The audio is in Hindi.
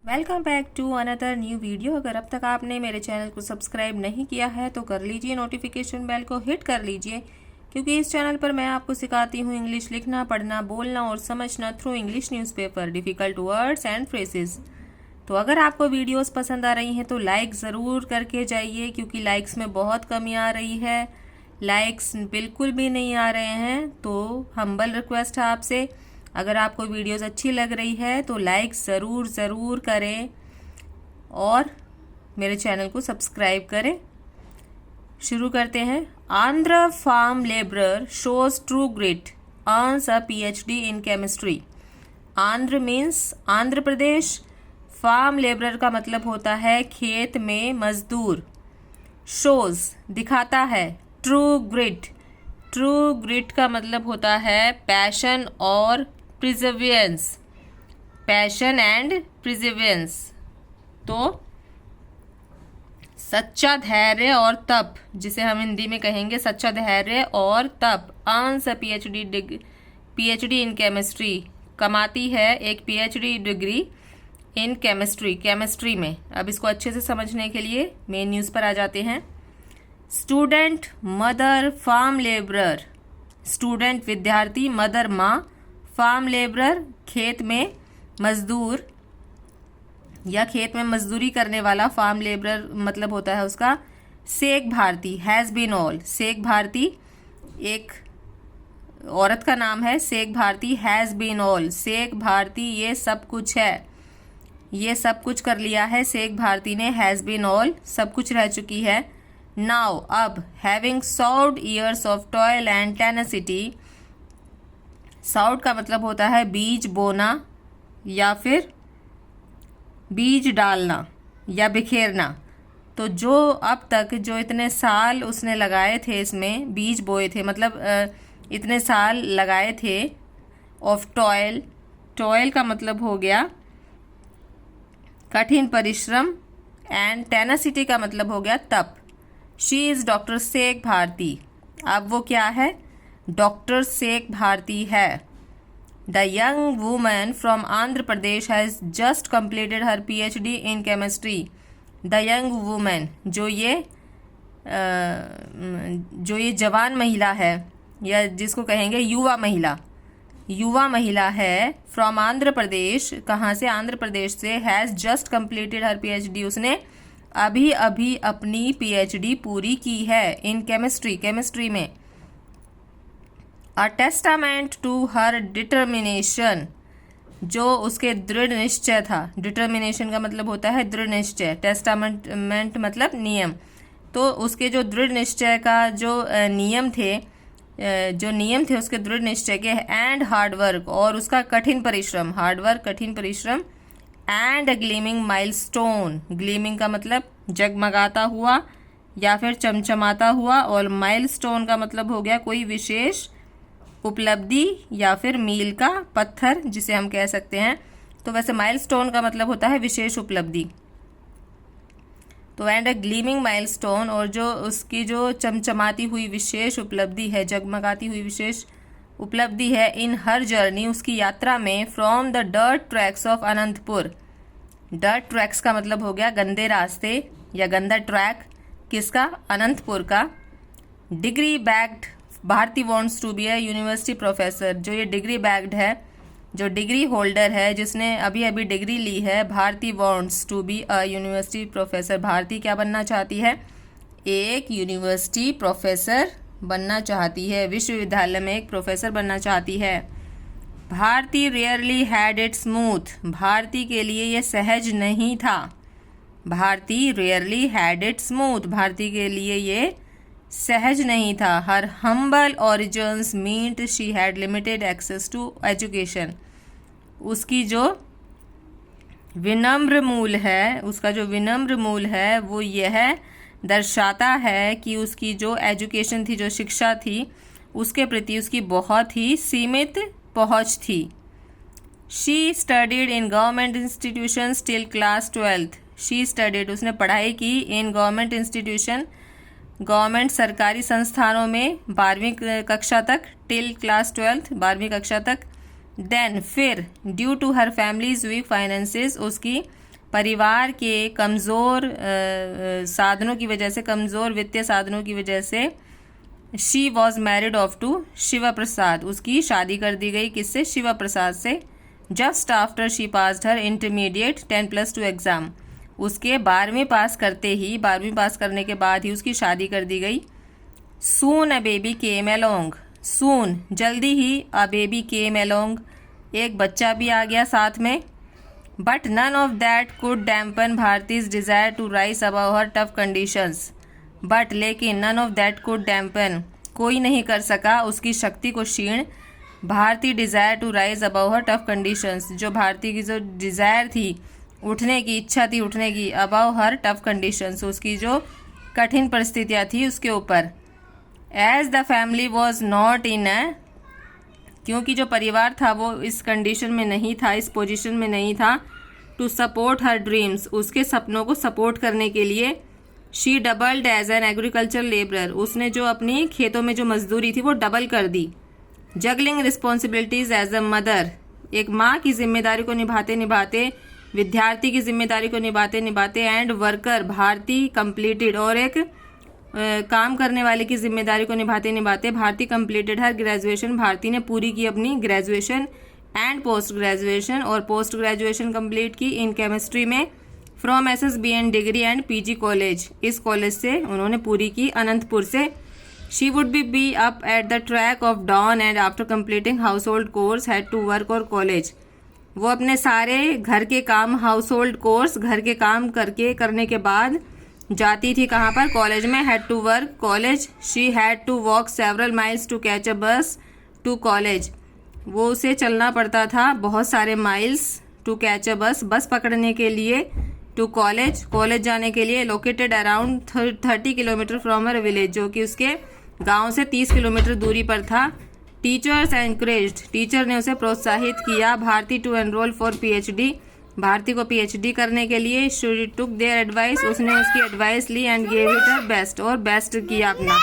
Welcome back to another new video. अगर अब तक आपने मेरे चैनल को सब्सक्राइब नहीं किया है तो कर लीजिए, नोटिफिकेशन बेल को हिट कर लीजिए, क्योंकि इस चैनल पर मैं आपको सिखाती हूँ इंग्लिश लिखना, पढ़ना, बोलना और समझना through English newspaper, difficult words and phrases. तो अगर आपको वीडियोस पसंद आ रही हैं तो लाइक ज़रूर करके जाइए, क्योंकि लाइक्स में बहुत कमी आ रही है। लाइक्स बिल्कुल भी नहीं आ रहे हैं, तो हम्बल रिक्वेस्ट है आपसे, अगर आपको वीडियोस अच्छी लग रही है तो लाइक ज़रूर करें और मेरे चैनल को सब्सक्राइब करें। शुरू करते हैं। Andhra farm labourer shows true grit, earns a PhD in chemistry. Andhra means Andhra Pradesh, farm labourer का मतलब होता है खेत में मजदूर। शोज दिखाता है, ट्रू ग्रिट का मतलब होता है पैशन और प्रिजर्वेंस, पैशन एंड प्रिजर्वेंस। तो सच्चा धैर्य और तप, जिसे हम हिंदी में कहेंगे सच्चा धैर्य और तप। Earns a PhD in chemistry, कमाती है एक PhD डिग्री इन केमिस्ट्री में। अब इसको अच्छे से समझने के लिए मेन न्यूज़ पर आ जाते हैं। Student, mother, farm labourer. Student विद्यार्थी, मदर माँ, फार्म लेबरर खेत में मजदूर या खेत में मजदूरी करने वाला। फार्म लेबरर मतलब होता है उसका Sheikh Bharathi, has been all. Sheikh Bharathi एक औरत का नाम है, Sheikh Bharathi, has been all. Sheikh Bharathi ये सब कुछ है, ये सब कुछ कर लिया है शेख भारती ने, हैज़ बीन ऑल सब कुछ रह चुकी है। नाउ अब, having sowed years of toil and tenacity. Sowed का मतलब होता है बीज बोना या फिर बीज डालना या बिखेरना। तो जो अब तक जो इतने साल उसने लगाए थे, इसमें बीज बोए थे, मतलब इतने साल लगाए थे। ऑफ टॉयल, टॉयल का मतलब हो गया कठिन परिश्रम, एंड टेनासिटी का मतलब हो गया तप। She is doctor Sheikh Bharathi. अब वो क्या है? डॉक्टर शेख भारती है। The young woman from Andhra Pradesh has just completed her PhD in chemistry. The young woman, जो ये जवान महिला है, या जिसको कहेंगे युवा महिला है, फ्रॉम आंध्र प्रदेश। कहाँ से? आंध्र प्रदेश से। Has just completed her PhD, उसने अभी अभी अपनी PhD पूरी की है इन केमिस्ट्री में। अ टेस्टामेंट टू हर डिटर्मिनेशन, जो उसके दृढ़ निश्चय था। डिटर्मिनेशन का मतलब होता है दृढ़ निश्चय, टेस्टामेंट मतलब नियम। तो उसके जो दृढ़ निश्चय का जो नियम थे उसके दृढ़ निश्चय के, एंड हार्डवर्क, और उसका कठिन परिश्रम, हार्डवर्क कठिन परिश्रम, and a gleaming milestone. Gleaming का मतलब जगमगाता हुआ या फिर चमचमाता हुआ, और माइलस्टोन का मतलब हो गया कोई विशेष उपलब्धि या फिर मील का पत्थर, जिसे हम कह सकते हैं। तो वैसे माइलस्टोन का मतलब होता है विशेष उपलब्धि। तो एंड अ ग्लीमिंग माइलस्टोन, और जो उसकी जो चमचमाती हुई विशेष उपलब्धि है, जगमगाती हुई विशेष उपलब्धि है, इन हर जर्नी, उसकी यात्रा में, from the dirt tracks of Anantapur. Dirt tracks का मतलब हो गया गंदे रास्ते या गंदा ट्रैक, किसका? अनंतपुर का। Degree bagged, Bharathi wants to be a university professor. जो ये डिग्री बैग्ड है, जो डिग्री होल्डर है, जिसने अभी अभी डिग्री ली है, Bharathi wants to be a university professor. Bharathi क्या बनना चाहती है? एक यूनिवर्सिटी प्रोफेसर बनना चाहती है, विश्वविद्यालय में एक प्रोफेसर बनना चाहती है। Bharti rarely had it smooth, Bharti के लिए ये सहज नहीं था। Bharti rarely had it smooth, Bharti के लिए ये सहज नहीं था। Her humble origins meant she had limited access to education. उसकी जो विनम्र मूल है, उसका जो विनम्र मूल है, वो यह दर्शाता है कि उसकी जो एजुकेशन थी, जो शिक्षा थी, उसके प्रति उसकी बहुत ही सीमित पहुंच थी। She studied in government institution till class 12th। She studied, उसने पढ़ाई की, इन गवर्नमेंट इंस्टीट्यूशन, गवर्नमेंट सरकारी संस्थानों में, 12वीं कक्षा तक, टिल क्लास 12th 12वीं कक्षा तक। देन फिर, due to her family's weak finances, उसकी परिवार के कमज़ोर साधनों की वजह से, कमज़ोर वित्तीय साधनों की वजह से she was married off to Shiva Prasad, उसकी शादी कर दी गई किससे? शिवा प्रसाद से। Just after she passed her intermediate 10+2 exam, उसके 12वीं पास करते ही, 12वीं पास करने के बाद ही उसकी शादी कर दी गई। सून अ बेबी केम अलोंग, सून जल्दी ही, अ बेबी केम अलोंग एक बच्चा भी आ गया साथ में। But none of that could dampen Bharti's desire to rise above her tough conditions, but लेकिन none of that could dampen कोई नहीं कर सका उसकी शक्ति को क्षीण, Bharti's desire to rise above her tough conditions, जो भारतीय की जो डिज़ायर थी, उठने की इच्छा थी, उठने की, अबव हर टफ कंडीशंस, उसकी जो कठिन परिस्थितियाँ थी उसके ऊपर। As the family was not in a, क्योंकि जो परिवार था वो इस कंडीशन में नहीं था, इस पोजीशन में नहीं था, टू सपोर्ट हर ड्रीम्स, उसके सपनों को सपोर्ट करने के लिए। She doubled as an agriculture labourer, उसने जो अपनी खेतों में जो मजदूरी थी वो डबल कर दी। Juggling responsibilities as a mother, एक माँ की जिम्मेदारी को निभाते निभाते, विद्यार्थी की जिम्मेदारी को निभाते निभाते, एंड वर्कर भारती कंप्लीटेड, और एक काम करने वाले की जिम्मेदारी को निभाते निभाते Bharathi completed her graduation, Bharathi ने पूरी की अपनी ग्रेजुएशन, एंड पोस्ट ग्रेजुएशन, और पोस्ट ग्रेजुएशन कंप्लीट की इन केमिस्ट्री में from SSBN degree and PG college, इस कॉलेज से उन्होंने पूरी की अनंतपुर से। She would be up at the track of dawn and after completing household chores had to work और कॉलेज, वो अपने सारे घर के काम, हाउस होल्ड कोर्स, घर के काम करने के बाद जाती थी कहाँ पर? कॉलेज में। Had to work college, she had to walk several miles to catch a bus to college, वो उसे चलना पड़ता था बहुत सारे माइल्स, टू कैच अ बस, बस पकड़ने के लिए, टू कॉलेज, कॉलेज जाने के लिए। Located around 30 kilometre from her village, जो कि उसके गांव से 30 किलोमीटर दूरी पर था। टीचर्स एनकरेज्ड, टीचर ने उसे प्रोत्साहित किया। Bharathi to enroll for PhD, Bharathi को PhD करने के लिए। शी टुक देयर एडवाइस, उसने उसकी एडवाइस ली, and gave it her best, और बेस्ट किया अपना।